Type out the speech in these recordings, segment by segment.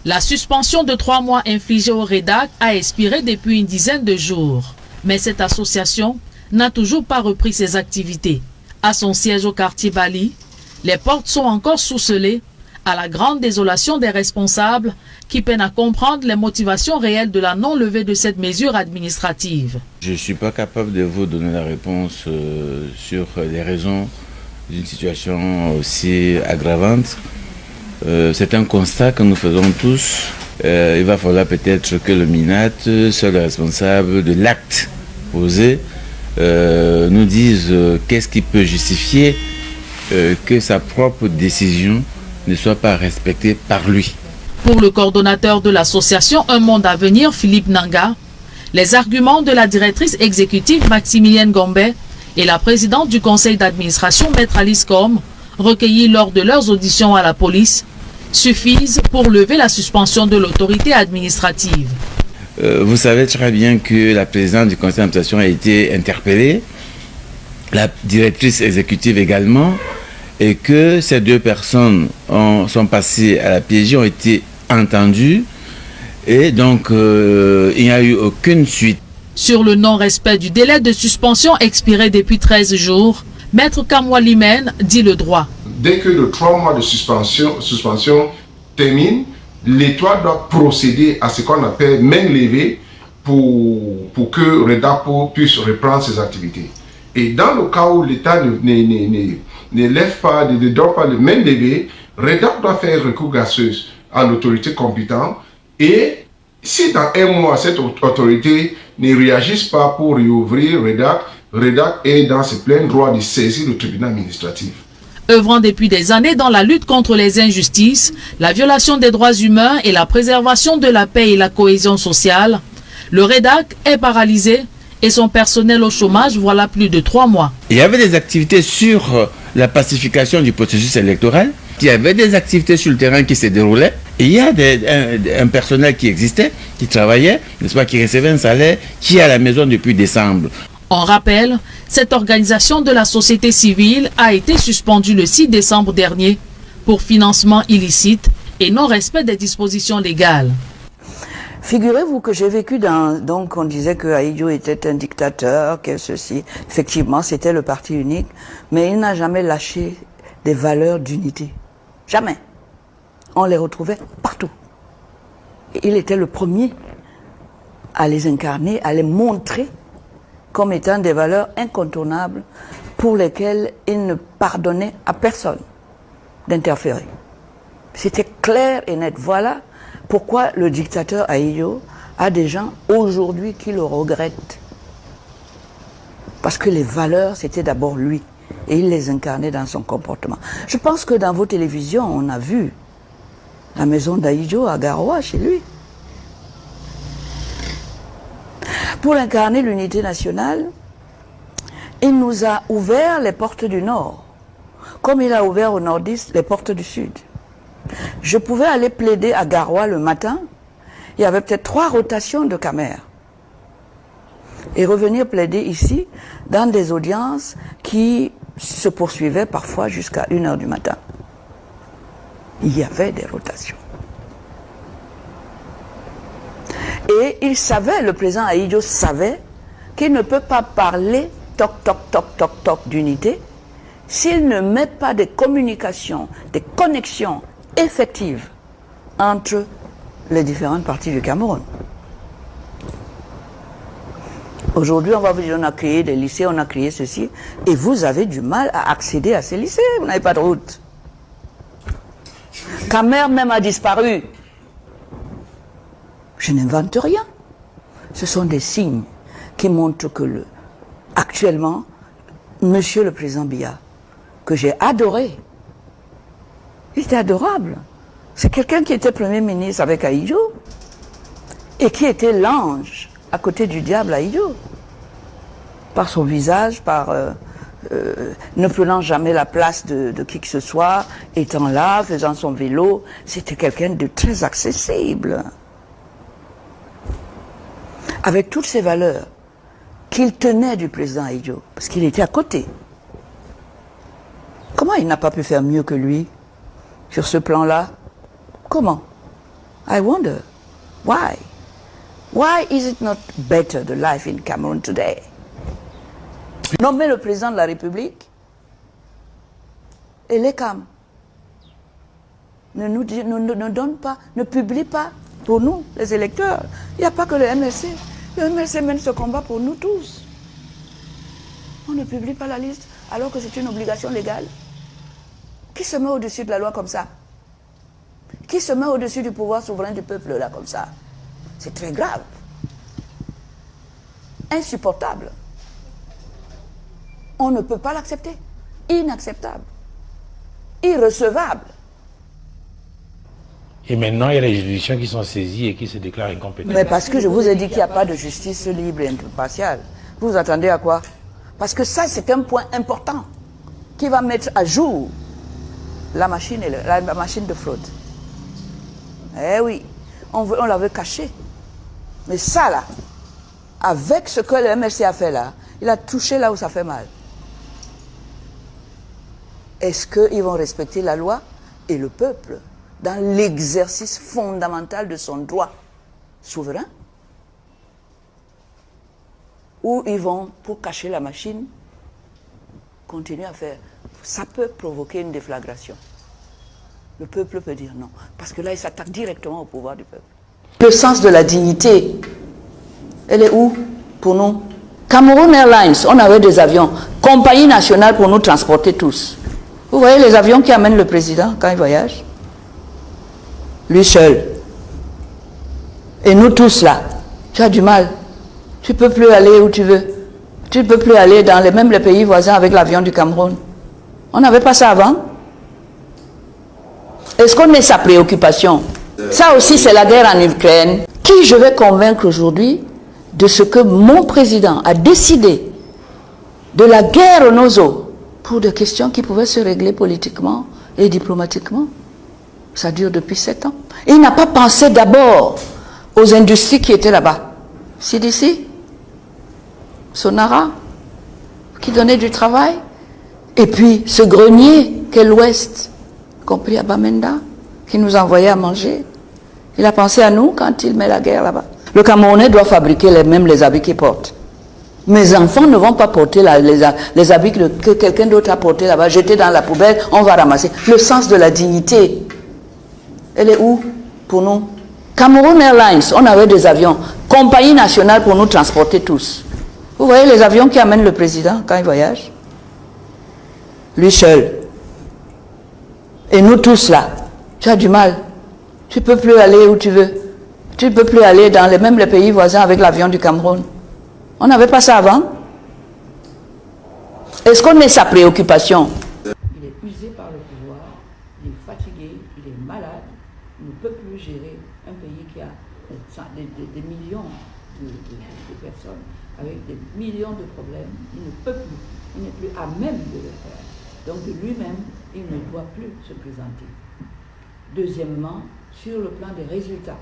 La suspension de 3 mois infligée au REDAC a expiré depuis une dizaine de jours. Mais cette association n'a toujours pas repris ses activités. À son siège au quartier Bali, les portes sont encore sous scellées, à la grande désolation des responsables qui peinent à comprendre les motivations réelles de la non-levée de cette mesure administrative. Je ne suis pas capable de vous donner la réponse sur les raisons d'une situation aussi aggravante. C'est un constat que nous faisons tous. Il va falloir peut-être que le MINAT, seul responsable de l'acte posé, nous dise qu'est-ce qui peut justifier que sa propre décision ne soit pas respectée par lui. Pour le coordonnateur de l'association Un Monde à Venir, Philippe Nanga, les arguments de la directrice exécutive Maximilienne Gombe et la présidente du conseil d'administration Maître Alice Com, recueillis lors de leurs auditions à la police, suffisent pour lever la suspension de l'autorité administrative. Vous savez très bien que la présidente du conseil d'administration a été interpellée, la directrice exécutive également, et que ces deux personnes sont passées à la PJ, ont été entendues, et donc il n'y a eu aucune suite. Sur le non-respect du délai de suspension expiré depuis 13 jours, Maître Kamwa Limen dit le droit. Dès que les 3 mois de suspension terminent, l'État doit procéder à ce qu'on appelle main levée pour que REDAPO puisse reprendre ses activités. Et dans le cas où l'État ne lève pas, ne donne pas de main levée, REDAP doit faire recours gracieuse à l'autorité compétente. Et si dans 1 mois, cette autorité ne réagisse pas pour réouvrir REDAP est dans ses pleins droits de saisir le tribunal administratif. Œuvrant depuis des années dans la lutte contre les injustices, la violation des droits humains et la préservation de la paix et la cohésion sociale, le REDAC est paralysé et son personnel au chômage voilà plus de 3 mois. Il y avait des activités sur la pacification du processus électoral, il y avait des activités sur le terrain qui se déroulaient, et il y a un personnel qui existait, qui travaillait, n'est-ce pas, qui recevait un salaire, qui est à la maison depuis décembre. On rappelle, cette organisation de la société civile a été suspendue le 6 décembre dernier pour financement illicite et non-respect des dispositions légales. Figurez-vous que j'ai vécu donc on disait que Ahidjo était un dictateur, que ceci, effectivement c'était le parti unique, mais il n'a jamais lâché des valeurs d'unité. Jamais. On les retrouvait partout. Et il était le premier à les incarner, à les montrer comme étant des valeurs incontournables pour lesquelles il ne pardonnait à personne d'interférer. C'était clair et net. Voilà pourquoi le dictateur Ahidjo a des gens aujourd'hui qui le regrettent. Parce que les valeurs, c'était d'abord lui. Et il les incarnait dans son comportement. Je pense que dans vos télévisions, on a vu la maison d'Ahidjo à Garoua, chez lui. Pour incarner l'unité nationale, il nous a ouvert les portes du Nord, comme il a ouvert au nordiste les portes du Sud. Je pouvais aller plaider à Garoua le matin, il y avait peut-être 3 rotations de caméras. Et revenir plaider ici, dans des audiences qui se poursuivaient parfois jusqu'à 1 h du matin. Il y avait des rotations. Et il savait, le président Ahidjo savait, qu'il ne peut pas parler toc, toc, toc, toc, toc d'unité s'il ne met pas des communications, des connexions effectives entre les différentes parties du Cameroun. Aujourd'hui, on va vous dire, on a créé des lycées, on a créé ceci, et vous avez du mal à accéder à ces lycées, vous n'avez pas de route. Camer même a disparu. Je n'invente rien. Ce sont des signes qui montrent que actuellement, Monsieur le Président Biya, que j'ai adoré, il était adorable. C'est quelqu'un qui était Premier ministre avec Ahidjo et qui était l'ange à côté du diable Ahidjo. Par son visage, par ne prenant jamais la place de qui que ce soit, étant là, faisant son vélo, c'était quelqu'un de très accessible. Avec toutes ces valeurs qu'il tenait du président Ahidjo, parce qu'il était à côté. Comment il n'a pas pu faire mieux que lui sur ce plan-là? Comment? I wonder, why? Why is it not better the life in Cameroon today? Nommer le président de la République et les CAM ne donne pas, ne publie pas pour nous, les électeurs. Il n'y a pas que le MLC. Le MLC mène ce combat pour nous tous. On ne publie pas la liste alors que c'est une obligation légale. Qui se met au-dessus de la loi comme ça? Qui se met au-dessus du pouvoir souverain du peuple là comme ça? C'est très grave. Insupportable. On ne peut pas l'accepter. Inacceptable. Irrecevable. Et maintenant, il y a les juridictions qui sont saisies et qui se déclarent incompétentes. Mais parce que je vous ai dit qu'il n'y a pas de justice libre et impartiale. Vous vous attendez à quoi? Parce que ça, c'est un point important qui va mettre à jour la machine de fraude. Eh oui, on l'avait caché. Mais ça, là, avec ce que le MLC a fait là, il a touché là où ça fait mal. Est-ce qu'ils vont respecter la loi et le peuple dans l'exercice fondamental de son droit souverain? Ou ils vont, pour cacher la machine, continuer à faire? Ça peut provoquer une déflagration. Le peuple peut dire non. Parce que là, il s'attaque directement au pouvoir du peuple. Le sens de la dignité, elle est où pour nous? Cameroun Airlines, on avait des avions. Compagnie nationale pour nous transporter tous. Vous voyez les avions qui amènent le président quand il voyage? Lui seul. Et nous tous là, tu as du mal. Tu ne peux plus aller où tu veux. Tu ne peux plus aller dans même les pays voisins avec l'avion du Cameroun. On n'avait pas ça avant. Est-ce qu'on est sa préoccupation? Ça aussi, c'est la guerre en Ukraine. Qui je vais convaincre aujourd'hui de ce que mon président a décidé de la guerre aux Nozo pour des questions qui pouvaient se régler politiquement et diplomatiquement? Ça dure depuis 7 ans. Et il n'a pas pensé d'abord aux industries qui étaient là-bas. CDC, Sonara, qui donnait du travail. Et puis ce grenier qu'est l'Ouest, compris à Bamenda, qui nous envoyait à manger. Il a pensé à nous quand il met la guerre là-bas. Le Camerounais doit fabriquer les habits qu'il porte. Mes enfants ne vont pas porter les habits que quelqu'un d'autre a portés là-bas, jeter dans la poubelle, on va ramasser. Le sens de la dignité, elle est où pour nous? Cameroun Airlines, on avait des avions. Compagnie nationale pour nous transporter tous. Vous voyez les avions qui amènent le président quand il voyage? Lui seul. Et nous tous là, tu as du mal. Tu ne peux plus aller où tu veux. Tu ne peux plus aller dans même les pays voisins avec l'avion du Cameroun. On n'avait pas ça avant. Est-ce qu'on est sa préoccupation? Il est usé par le pouvoir, il est fatigué, il est malade, il ne peut plus gérer un pays qui a des millions de personnes avec des millions de problèmes. Il ne peut plus, il n'est plus à même de le faire. Donc de lui-même, il ne doit plus se présenter. Deuxièmement, sur le plan des résultats,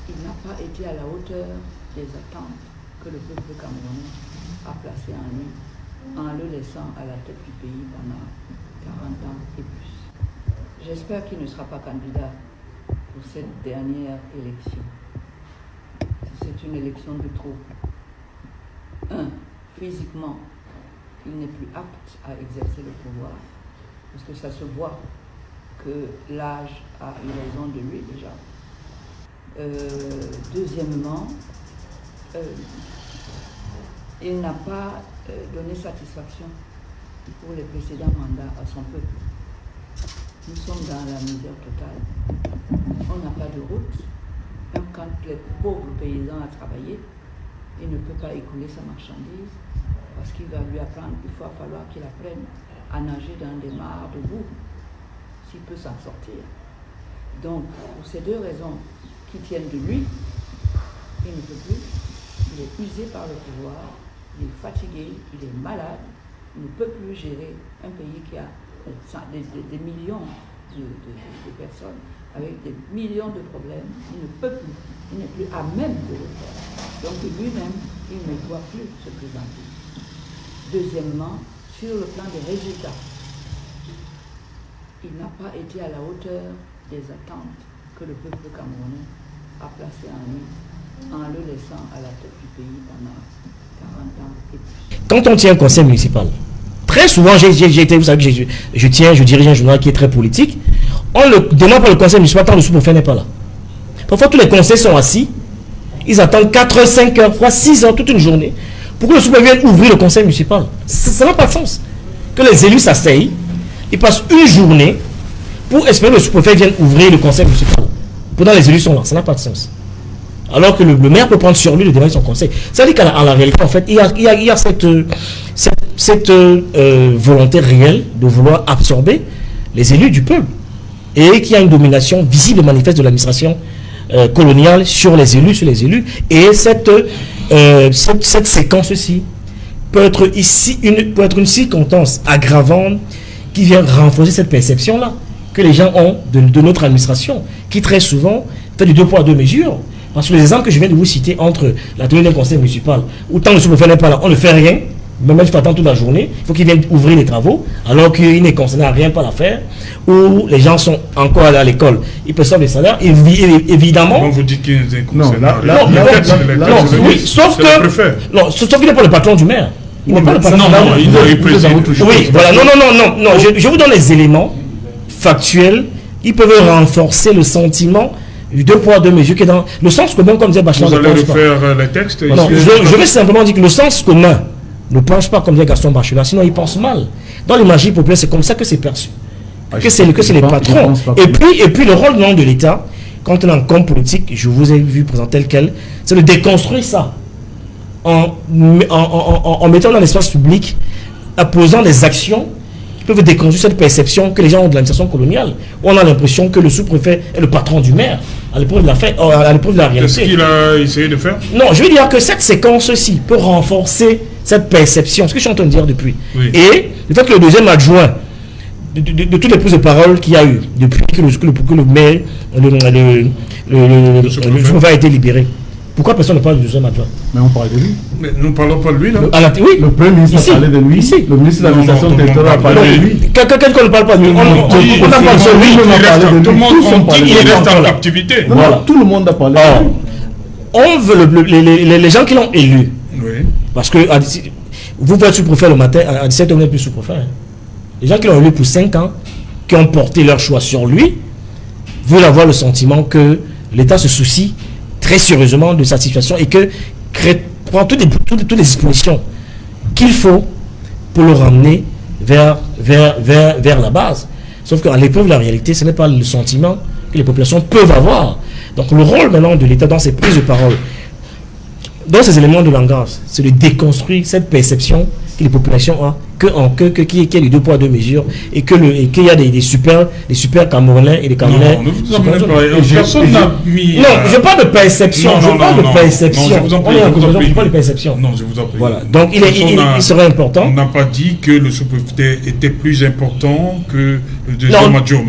il n'a pas été à la hauteur des attentes que le peuple camerounais a placées en lui, en le laissant à la tête du pays pendant 40 ans et plus. J'espère qu'il ne sera pas candidat pour cette dernière élection. C'est une élection de trop. Physiquement, il n'est plus apte à exercer le pouvoir, parce que ça se voit que l'âge a eu raison de lui déjà. Deuxièmement, il n'a pas donné satisfaction pour les précédents mandats à son peuple. Nous sommes dans la misère totale. On n'a pas de route. Même quand les pauvres paysans ont travaillé, il ne peut pas écouler sa marchandise parce qu'il va lui apprendre, il va falloir qu'il apprenne à nager dans des mares de boue s'il peut s'en sortir. Donc, pour ces deux raisons qui tiennent de lui, il ne peut plus, il est usé par le pouvoir, il est fatigué, il est malade, il ne peut plus gérer un pays qui a des millions de personnes avec des millions de problèmes. Il ne peut plus, il n'est plus à même de le faire. Donc lui-même, il ne doit plus se présenter. Deuxièmement, sur le plan des résultats, il n'a pas été à la hauteur des attentes que le peuple camerounais a placé en lui en le laissant à la tête du pays pendant 40 ans et plus. Quand on tient un conseil municipal, très souvent, j'ai été, vous savez que je dirige un journal qui est très politique, on le demande pour le conseil municipal quand le sous-préfet n'est pas là. Parfois, tous les conseils sont assis, ils attendent 4, 5 heures, voire 6 heures, toute une journée, pour que le sous-préfet vienne ouvrir le conseil municipal. Ça n'a pas de sens. Que les élus s'asseyent, ils passent une journée pour espérer que le sous-préfet vienne ouvrir le conseil municipal. Pendant les élus sont là, ça n'a pas de sens. Alors que le maire peut prendre sur lui le débat de son conseil. Ça veut dire qu'en la réalité, en fait, il y a cette volonté réelle de vouloir absorber les élus du peuple. Et qu'il y a une domination visible et manifeste de l'administration coloniale sur les élus. Et cette séquence-ci peut être une circonstance aggravante qui vient renforcer cette perception-là que les gens ont de notre administration, qui très souvent fait du 2 poids 2 mesures. Parce que les exemples que je viens de vous citer entre la tenue d'un conseil municipal, où tant le sous-préfet n'est pas là, on ne fait rien, même il faut attendre toute la journée, il faut qu'il vienne ouvrir les travaux, alors qu'il n'est concerné à rien par l'affaire, où les gens sont encore allés à l'école, ils perçoivent des salaires, évidemment. Comment vous dites qu'il est concerné? Sauf qu'il n'est pas le patron du maire. Il n'est pas le patron. Non, il préside. Oui, voilà, non, je vous donne les éléments factuels qui peuvent renforcer le sentiment du 2 poids 2 mesures qui est dans le sens commun, comme disait Bachelard. Vous allez refaire les textes? Non, je vais simplement dire que le sens commun ne pense pas comme disait Gaston Bachelard, sinon il pense mal. Dans l'imaginaire populaire, c'est comme ça que c'est perçu. Que c'est les patrons. Et puis le rôle de l'État, quand on est en com politique, je vous ai vu présenter lequel, c'est de déconstruire ça. En mettant dans l'espace public, en posant des actions qui peuvent déconstruire cette perception que les gens ont de l'administration coloniale, où on a l'impression que le sous-préfet est le patron du maire, à l'épreuve de la réalité. Qu'est-ce qu'il a essayé de faire? Non, je veux dire que cette séquence-ci peut renforcer cette perception, ce que je suis en train de dire depuis. Oui. Et le fait que le deuxième adjoint, de toutes les prises de parole qu'il y a eu depuis que le maire, le sous-préfet a été libéré, pourquoi personne ne parle du deuxième adjoint? Mais on parle de lui. Mais nous ne parlons pas de lui, là. Oui. Le premier ministre a parlé de lui. Ici. Le ministre de l'administration territoriale a parlé de lui. Quelqu'un ne parle pas de lui. On n'a pas de lui. Tout le monde dit qu'il reste en captivité. Voilà. Tout le monde a parlé de lui. On veut les gens qui l'ont élu. Oui. Parce que vous pouvez être sous-préfet le matin, à 17h, vous n'êtes plus sous-préfet. Les gens qui l'ont élu pour 5 ans, qui ont porté leur choix sur lui, veulent avoir le sentiment que l'État se soucie très sérieusement de sa situation et que prend toutes les dispositions qu'il faut pour le ramener vers la base. Sauf qu'à l'épreuve de la réalité, ce n'est pas le sentiment que les populations peuvent avoir. Donc le rôle maintenant de l'État dans ses prises de parole, dans ces éléments de langage, c'est de déconstruire cette perception que les populations ont, qu'il y a les 2 poids 2 mesures et qu'il y a des super Camerounais et des Camerounais. Personne n'a mis. Non, je parle de perception. Je parle de perception. Non, je vous en prie. Je parle de perception. Non, je vous en prie. Voilà. Donc il serait important. On n'a pas dit que le sous-préfet était plus important que le deuxième adjoint.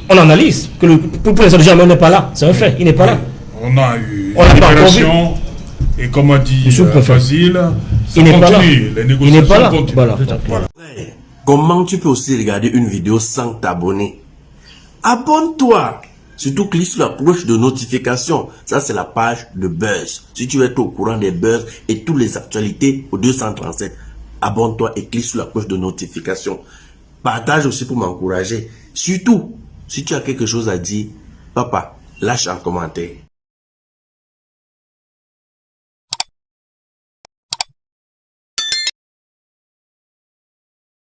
On analyse que pour les autres gens, n'est pas là. C'est un fait. Il n'est pas là. On a eu une libération. Et comme a dit Fazil, il n'est pas là. Les négociations continuent. Voilà. Comment tu peux aussi regarder une vidéo sans t'abonner? Abonne-toi. Surtout clique sur la cloche de notification. Ça, c'est la page de Buzz. Si tu veux être au courant des buzz et toutes les actualités au 237, abonne-toi et clique sur la cloche de notification. Partage aussi pour m'encourager. Surtout, si tu as quelque chose à dire, papa, lâche un commentaire.